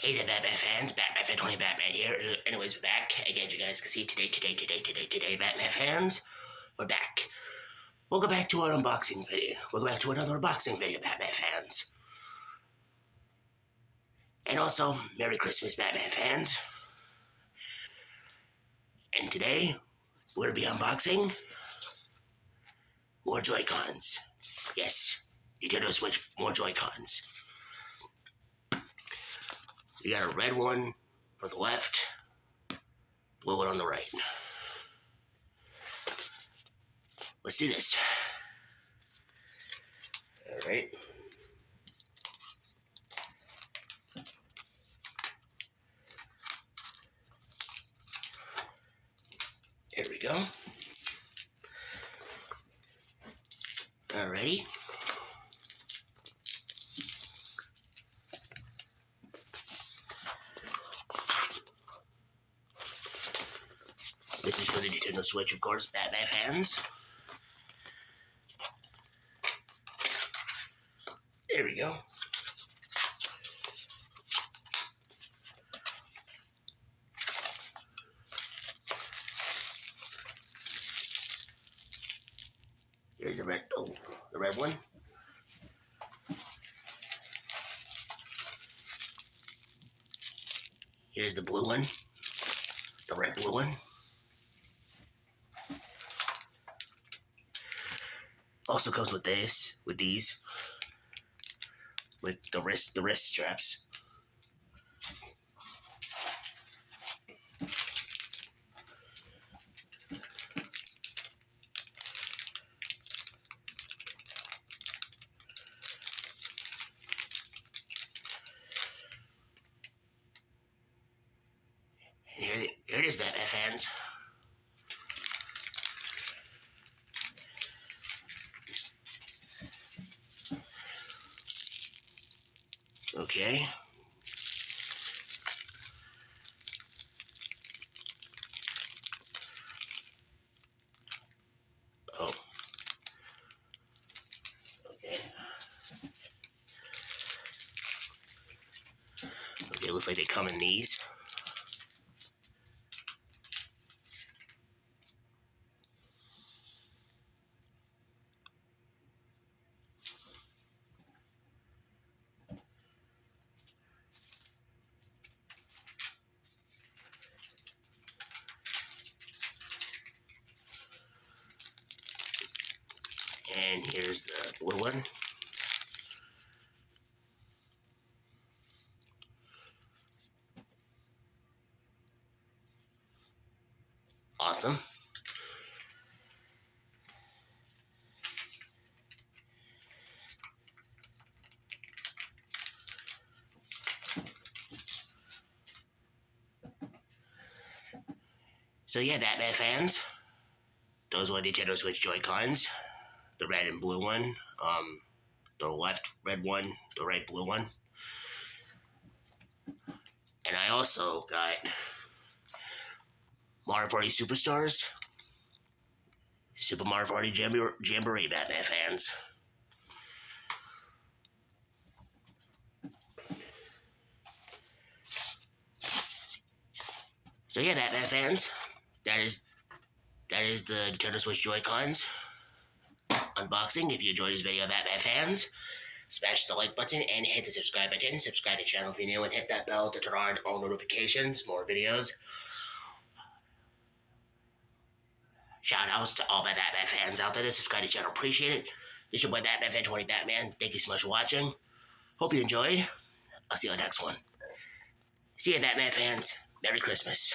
Hey there, Batman fans. Batman Fan 20 Batman here. Anyways, we're back. Again, you guys can see today, Batman fans. We're back. We'll go back to our unboxing video. We'll go back to another unboxing video, Batman fans. And also, Merry Christmas, Batman fans. And today, we're going to be unboxing more Joy-Cons. Yes, Nintendo Switch, more Joy-Cons. We got a red one for the left, blue one on the right. Let's do this. Alright. Here we go. Alrighty. This is for the Nintendo Switch, of course, Batman fans. There we go. Here's the red, the red one. Here's the blue one, the red blue one. Also comes with this, with these, with the wrist straps. And here it is, Batman fans. Okay. Oh. Okay. Okay, looks like they come in these. And here's the blue one. Awesome. So yeah, Batman fans, those were Nintendo Switch Joy-Cons. The red and blue one, the left red one, the right blue one. And I also got Mario Party Superstars, Super Mario Party Jamboree, Batman fans. So yeah, Batman fans, that is the Nintendo Switch Joy-Cons unboxing. If you enjoyed this video, Batman fans, smash the like button and hit the subscribe button. Subscribe to the channel if you're new and hit that bell to turn on all notifications, more videos. Shout outs to all my Batman fans out there that subscribe to the channel. Appreciate it. This is your boy Batman Fan 20 Batman. Thank you so much for watching. Hope you enjoyed. I'll see you on the next one. See ya, Batman fans. Merry Christmas.